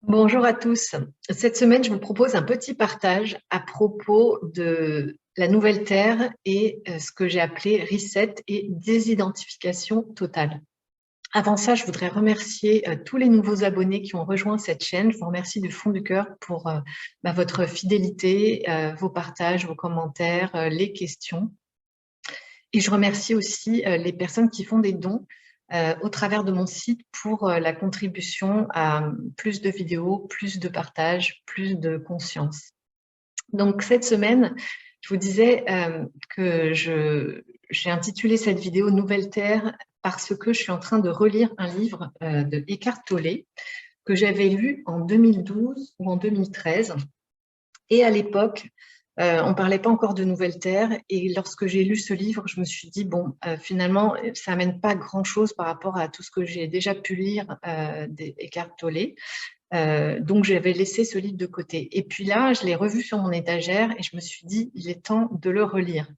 Bonjour à tous. Cette semaine, je vous propose un petit partage à propos de la nouvelle Terre et ce que j'ai appelé reset et désidentification totale. Avant ça, je voudrais remercier tous les nouveaux abonnés qui ont rejoint cette chaîne. Je vous remercie du fond du cœur pour votre fidélité, vos partages, vos commentaires, les questions. Et je remercie aussi les personnes qui font des dons au travers de mon site pour la contribution à plus de vidéos, plus de partage, plus de conscience. Donc cette semaine, je vous disais que j'ai intitulé cette vidéo Nouvelle Terre parce que je suis en train de relire un livre de Eckhart Tolle que j'avais lu en 2012 ou en 2013. Et à l'époque, on ne parlait pas encore de Nouvelle Terre. Et lorsque j'ai lu ce livre, je me suis dit, bon, finalement, ça n'amène pas grand-chose par rapport à tout ce que j'ai déjà pu lire d'Eckhart Tolle. Donc, j'avais laissé ce livre de côté. Et puis là, je l'ai revu sur mon étagère et je me suis dit, il est temps de le relire.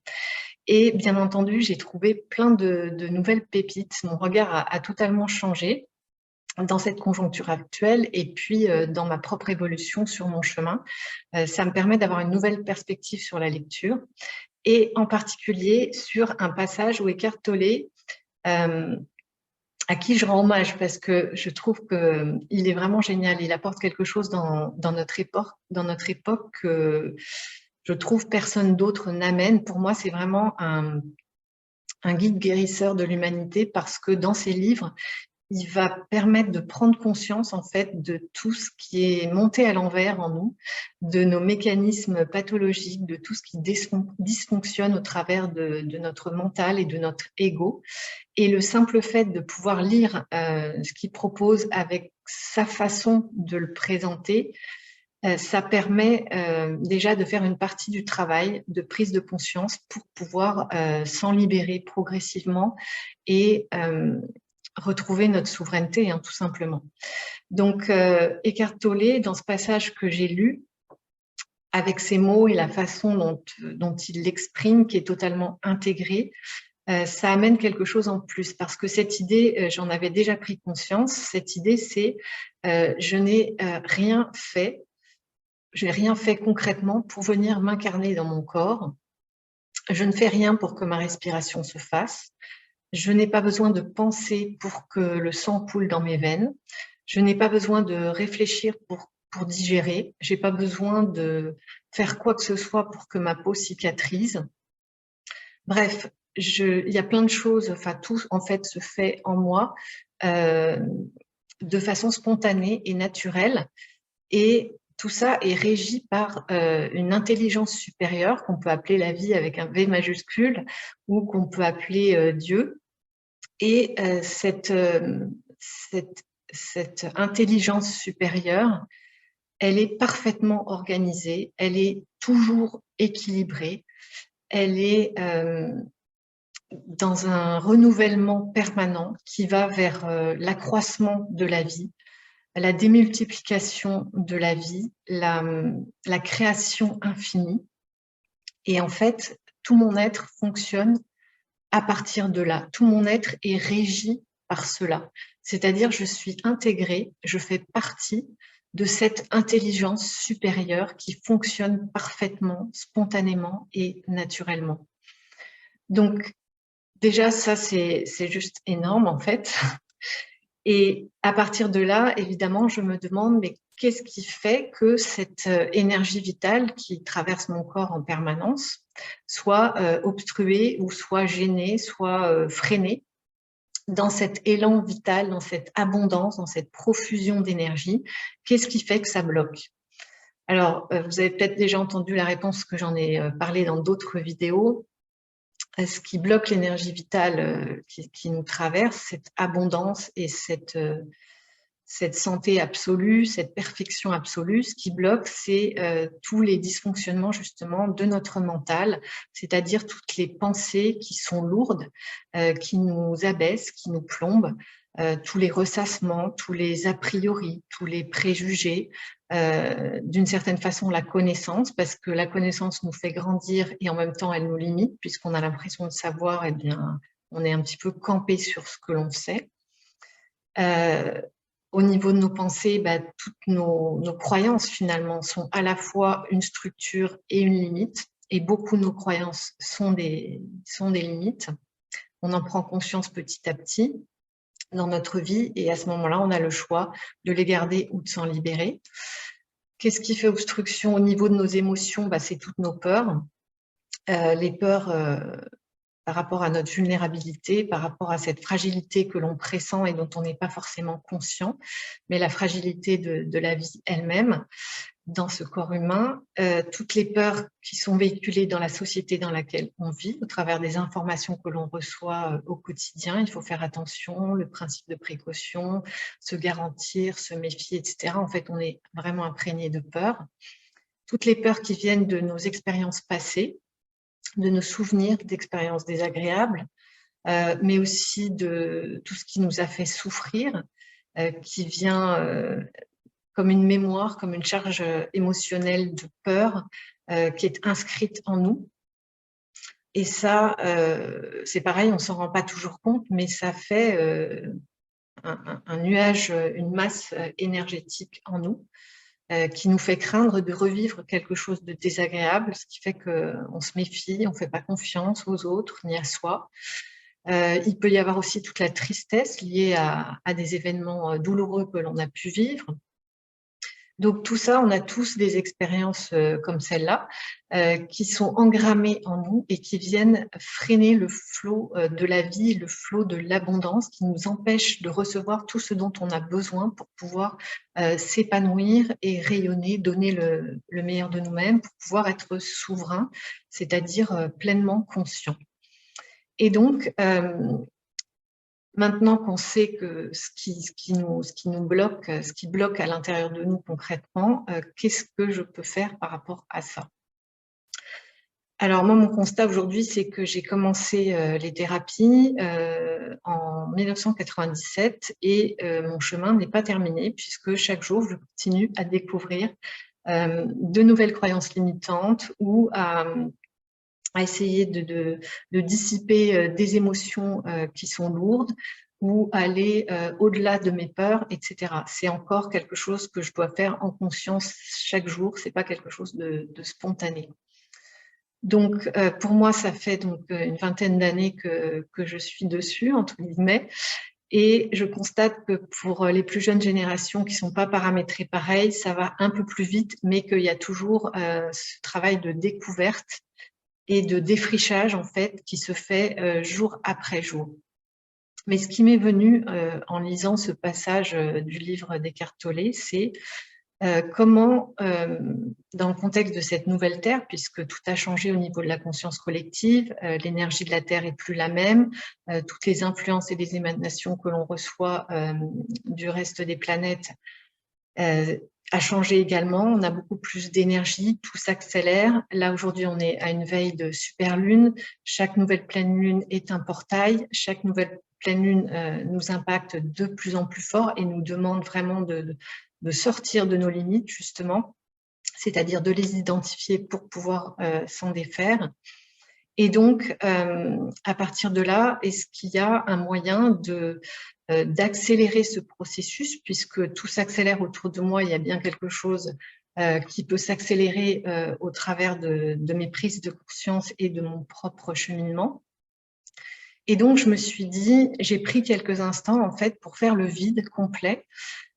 Et bien entendu, j'ai trouvé plein de nouvelles pépites. Mon regard a totalement changé dans cette conjoncture actuelle et puis dans ma propre évolution sur mon chemin. Ça me permet d'avoir une nouvelle perspective sur la lecture et en particulier sur un passage où Eckhart Tolle, à qui je rends hommage parce que je trouve qu'il est vraiment génial. Il apporte quelque chose dans notre époque que je trouve personne d'autre n'amène. Pour moi, c'est vraiment un guide guérisseur de l'humanité parce que dans ses livres, il va permettre de prendre conscience en fait de tout ce qui est monté à l'envers en nous, de nos mécanismes pathologiques, de tout ce qui dysfonctionne au travers de notre mental et de notre ego. Et le simple fait de pouvoir lire ce qu'il propose avec sa façon de le présenter, ça permet déjà de faire une partie du travail de prise de conscience pour pouvoir s'en libérer progressivement et retrouver notre souveraineté, hein, tout simplement. Donc, Eckhart Tolle, dans ce passage que j'ai lu, avec ses mots et la façon dont il l'exprime, qui est totalement intégrée, ça amène quelque chose en plus. Parce que cette idée, j'en avais déjà pris conscience, cette idée, c'est je n'ai rien fait, je n'ai rien fait concrètement pour venir m'incarner dans mon corps. Je ne fais rien pour que ma respiration se fasse. Je n'ai pas besoin de penser pour que le sang coule dans mes veines. Je n'ai pas besoin de réfléchir pour digérer. Je n'ai pas besoin de faire quoi que ce soit pour que ma peau cicatrise. Bref, il y a plein de choses, enfin tout en fait se fait en moi de façon spontanée et naturelle. Et tout ça est régi par une intelligence supérieure qu'on peut appeler la vie avec un V majuscule ou qu'on peut appeler Dieu. Et cette intelligence supérieure, elle est parfaitement organisée, elle est toujours équilibrée, elle est dans un renouvellement permanent qui va vers l'accroissement de la vie, la démultiplication de la vie, la création infinie. Et en fait, tout mon être fonctionne à partir de là. Tout mon être est régi par cela. C'est-à-dire, je suis intégrée, je fais partie de cette intelligence supérieure qui fonctionne parfaitement, spontanément et naturellement. Donc, déjà, ça, c'est juste énorme, en fait. Et à partir de là, évidemment, je me demande, mais qu'est-ce qui fait que cette énergie vitale qui traverse mon corps en permanence soit obstruée ou soit gênée, soit freinée dans cet élan vital, dans cette abondance, dans cette profusion d'énergie? Qu'est-ce qui fait que ça bloque? Alors, vous avez peut-être déjà entendu la réponse que j'en ai parlé dans d'autres vidéos. Ce qui bloque l'énergie vitale qui nous traverse, cette abondance et cette santé absolue, cette perfection absolue, ce qui bloque, c'est tous les dysfonctionnements justement de notre mental, c'est-à-dire toutes les pensées qui sont lourdes, qui nous abaissent, qui nous plombent, tous les ressassements, tous les a priori, tous les préjugés, d'une certaine façon la connaissance, parce que la connaissance nous fait grandir et en même temps elle nous limite, puisqu'on a l'impression de savoir, eh bien, on est un petit peu campé sur ce que l'on sait. au niveau de nos pensées, toutes nos croyances finalement sont à la fois une structure et une limite. Et beaucoup de nos croyances sont des limites. On en prend conscience petit à petit dans notre vie et à ce moment-là, on a le choix de les garder ou de s'en libérer. Qu'est-ce qui fait obstruction au niveau de nos émotions? C'est toutes nos peurs. Les peurs par rapport à notre vulnérabilité, par rapport à cette fragilité que l'on pressent et dont on n'est pas forcément conscient, mais la fragilité de la vie elle-même dans ce corps humain, toutes les peurs qui sont véhiculées dans la société dans laquelle on vit, au travers des informations que l'on reçoit au quotidien. Il faut faire attention, le principe de précaution, se garantir, se méfier, etc. En fait, on est vraiment imprégné de peur. Toutes les peurs qui viennent de nos expériences passées, de nos souvenirs d'expériences désagréables, mais aussi de tout ce qui nous a fait souffrir, qui vient comme une mémoire, comme une charge émotionnelle de peur qui est inscrite en nous. Et ça, c'est pareil, on ne s'en rend pas toujours compte, mais ça fait un nuage, une masse énergétique en nous qui nous fait craindre de revivre quelque chose de désagréable, ce qui fait qu'on se méfie, on ne fait pas confiance aux autres ni à soi. Il peut y avoir aussi toute la tristesse liée à des événements douloureux que l'on a pu vivre. Donc tout ça, on a tous des expériences comme celle-là qui sont engrammées en nous et qui viennent freiner le flot de la vie, le flot de l'abondance, qui nous empêche de recevoir tout ce dont on a besoin pour pouvoir s'épanouir et rayonner, donner le meilleur de nous-mêmes, pour pouvoir être souverain, c'est-à-dire pleinement conscient. Et donc, maintenant qu'on sait que ce qui nous bloque, ce qui bloque à l'intérieur de nous concrètement, qu'est-ce que je peux faire par rapport à ça? Alors moi, mon constat aujourd'hui, c'est que j'ai commencé les thérapies en 1997 et mon chemin n'est pas terminé puisque chaque jour, je continue à découvrir de nouvelles croyances limitantes ou à essayer de dissiper des émotions qui sont lourdes ou aller au-delà de mes peurs, etc. C'est encore quelque chose que je dois faire en conscience chaque jour, c'est pas quelque chose de spontané. Donc, pour moi, ça fait donc une vingtaine d'années que je suis dessus, entre guillemets, et je constate que pour les plus jeunes générations qui ne sont pas paramétrées pareil, ça va un peu plus vite, mais qu'il y a toujours ce travail de découverte et de défrichage en fait qui se fait jour après jour. Mais ce qui m'est venu en lisant ce passage du livre d'Eckhart Tolle, c'est comment, dans le contexte de cette nouvelle Terre, puisque tout a changé au niveau de la conscience collective, l'énergie de la Terre est plus la même, toutes les influences et les émanations que l'on reçoit du reste des planètes a changé également, on a beaucoup plus d'énergie, tout s'accélère. Là, aujourd'hui, on est à une veille de super lune. Chaque nouvelle pleine lune est un portail. Chaque nouvelle pleine lune nous impacte de plus en plus fort et nous demande vraiment de sortir de nos limites, justement, c'est-à-dire de les identifier pour pouvoir s'en défaire. Et donc, à partir de là, est-ce qu'il y a un moyen d'accélérer ce processus, puisque tout s'accélère autour de moi, il y a bien quelque chose qui peut s'accélérer au travers de mes prises de conscience et de mon propre cheminement. Et donc, je me suis dit, j'ai pris quelques instants en fait pour faire le vide complet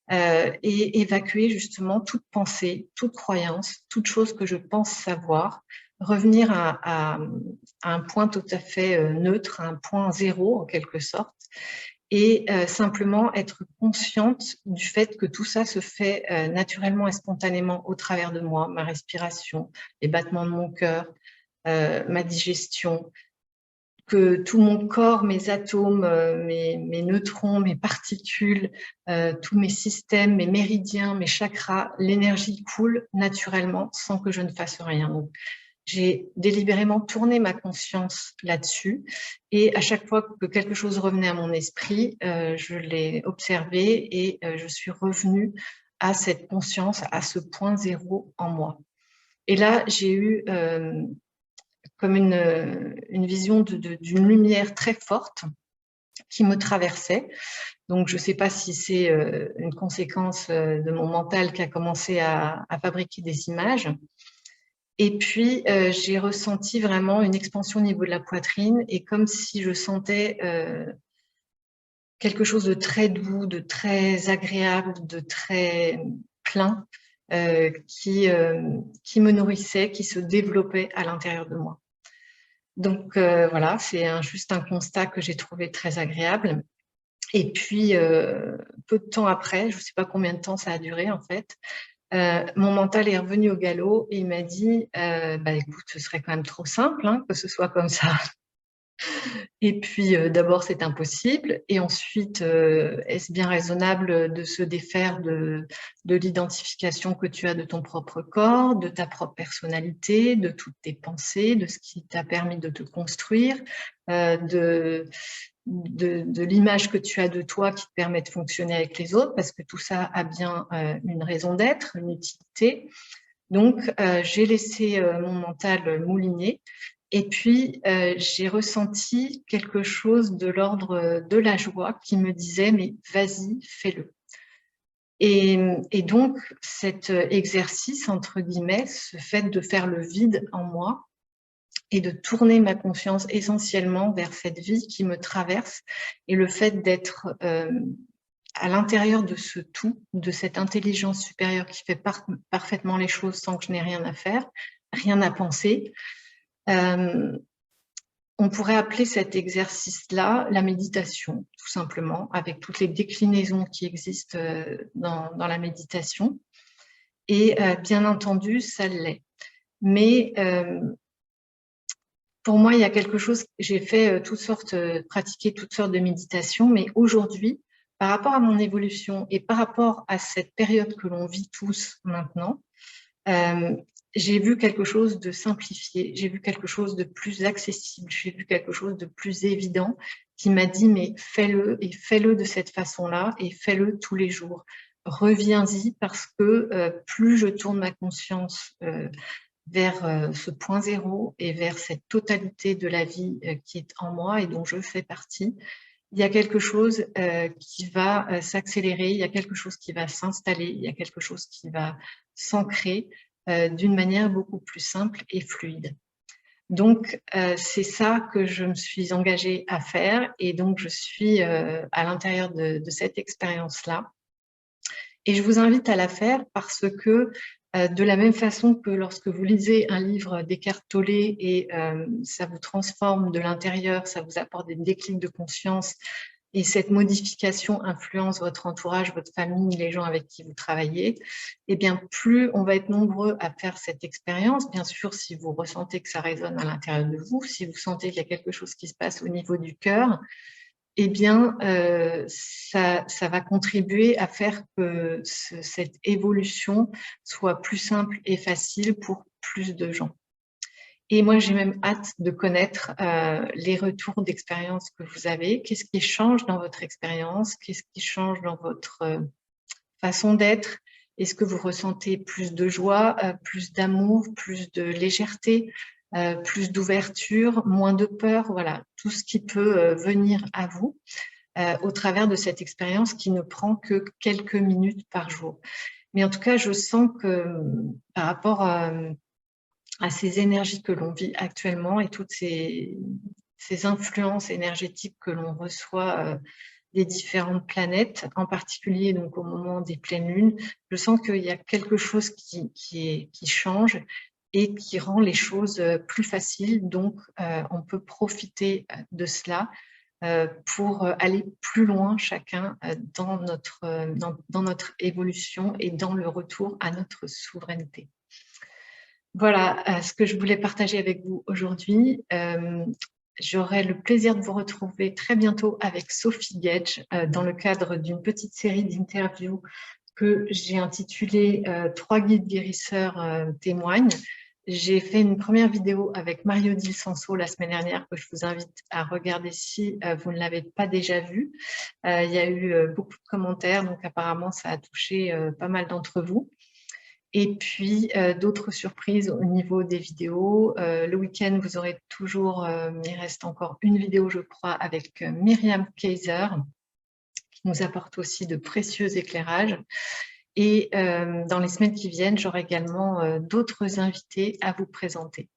et évacuer justement toute pensée, toute croyance, toute chose que je pense savoir, revenir à un point tout à fait neutre, un point zéro en quelque sorte, et simplement être consciente du fait que tout ça se fait naturellement et spontanément au travers de moi, ma respiration, les battements de mon cœur, ma digestion, que tout mon corps, mes atomes, mes neutrons, mes particules, tous mes systèmes, mes méridiens, mes chakras, l'énergie coule naturellement sans que je ne fasse rien. Donc, j'ai délibérément tourné ma conscience là-dessus et à chaque fois que quelque chose revenait à mon esprit, je l'ai observé et je suis revenue à cette conscience, à ce point zéro en moi. Et là, j'ai eu comme une vision d'une lumière très forte qui me traversait Donc, je ne sais pas si c'est une conséquence de mon mental qui a commencé à fabriquer des images. Et puis, j'ai ressenti vraiment une expansion au niveau de la poitrine et comme si je sentais quelque chose de très doux, de très agréable, de très plein qui me nourrissait, qui se développait à l'intérieur de moi. Donc, voilà, c'est juste un constat que j'ai trouvé très agréable. Et puis, peu de temps après, je ne sais pas combien de temps ça a duré en fait, mon mental est revenu au galop et il m'a dit bah, écoute, ce serait quand même trop simple hein, que ce soit comme ça. Et puis, d'abord, c'est impossible. Et ensuite, est-ce bien raisonnable de se défaire de l'identification que tu as de ton propre corps, de ta propre personnalité, de toutes tes pensées, de ce qui t'a permis de te construire, de l'image que tu as de toi qui te permet de fonctionner avec les autres, parce que tout ça a bien une raison d'être, une utilité. Donc, j'ai laissé mon mental mouliner. Et puis, j'ai ressenti quelque chose de l'ordre de la joie qui me disait « mais vas-y, fais-le ». Et donc, cet exercice, entre guillemets, ce fait de faire le vide en moi et de tourner ma conscience essentiellement vers cette vie qui me traverse et le fait d'être à l'intérieur de ce tout, de cette intelligence supérieure qui fait parfaitement les choses sans que je n'ai rien à faire, rien à penser. On pourrait appeler cet exercice-là la méditation, tout simplement, avec toutes les déclinaisons qui existent dans la méditation. Et bien entendu, ça l'est. Mais pour moi, il y a quelque chose, j'ai fait pratiqué toutes sortes de méditations, mais aujourd'hui, par rapport à mon évolution et par rapport à cette période que l'on vit tous maintenant, j'ai vu quelque chose de simplifié, j'ai vu quelque chose de plus accessible, j'ai vu quelque chose de plus évident qui m'a dit mais fais-le et fais-le de cette façon-là et fais-le tous les jours. Reviens-y parce que plus je tourne ma conscience vers ce point zéro et vers cette totalité de la vie qui est en moi et dont je fais partie, il y a quelque chose qui va s'accélérer, il y a quelque chose qui va s'installer, il y a quelque chose qui va s'ancrer d'une manière beaucoup plus simple et fluide. Donc, c'est ça que je me suis engagée à faire et donc je suis à l'intérieur de cette expérience-là. Et je vous invite à la faire parce que de la même façon que lorsque vous lisez un livre d'Eckhart Tolle et ça vous transforme de l'intérieur, ça vous apporte des déclics de conscience et cette modification influence votre entourage, votre famille, les gens avec qui vous travaillez, eh bien plus on va être nombreux à faire cette expérience, bien sûr si vous ressentez que ça résonne à l'intérieur de vous, si vous sentez qu'il y a quelque chose qui se passe au niveau du cœur, eh bien, ça va contribuer à faire que cette évolution soit plus simple et facile pour plus de gens. Et moi, j'ai même hâte de connaître les retours d'expérience que vous avez. Qu'est-ce qui change dans votre expérience? Qu'est-ce qui change dans votre façon d'être? Est-ce que vous ressentez plus de joie, plus d'amour, plus de légèreté, plus d'ouverture, moins de peur? Voilà, tout ce qui peut venir à vous au travers de cette expérience qui ne prend que quelques minutes par jour. Mais en tout cas, je sens que par rapport à ces énergies que l'on vit actuellement et toutes ces influences énergétiques que l'on reçoit des différentes planètes, en particulier donc au moment des pleines lunes, je sens qu'il y a quelque chose qui change et qui rend les choses plus faciles. Donc, on peut profiter de cela pour aller plus loin chacun dans notre évolution et dans le retour à notre souveraineté. Voilà ce que je voulais partager avec vous aujourd'hui. J'aurai le plaisir de vous retrouver très bientôt avec Sophie Gage dans le cadre d'une petite série d'interviews que j'ai intitulée « 3 guides guérisseurs témoignent ». J'ai fait une première vidéo avec Mario Dil Senso la semaine dernière que je vous invite à regarder si vous ne l'avez pas déjà vue. Il y a eu beaucoup de commentaires, donc apparemment ça a touché pas mal d'entre vous. Et puis, d'autres surprises au niveau des vidéos. Le week-end, vous aurez toujours, il reste encore une vidéo, je crois, avec Myriam Kaiser, qui nous apporte aussi de précieux éclairages. Et dans les semaines qui viennent, j'aurai également d'autres invités à vous présenter.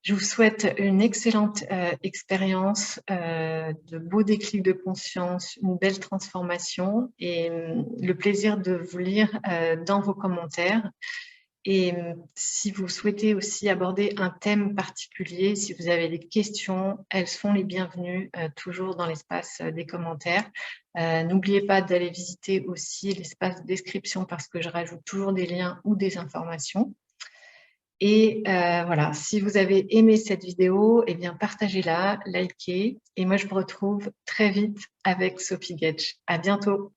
Je vous souhaite une excellente expérience, de beaux déclics de conscience, une belle transformation et le plaisir de vous lire dans vos commentaires. Et si vous souhaitez aussi aborder un thème particulier, si vous avez des questions, elles sont les bienvenues toujours dans l'espace des commentaires. N'oubliez pas d'aller visiter aussi l'espace description parce que je rajoute toujours des liens ou des informations. Et voilà, si vous avez aimé cette vidéo, eh bien partagez-la, likez. Et moi, je vous retrouve très vite avec Sophie Getch. À bientôt.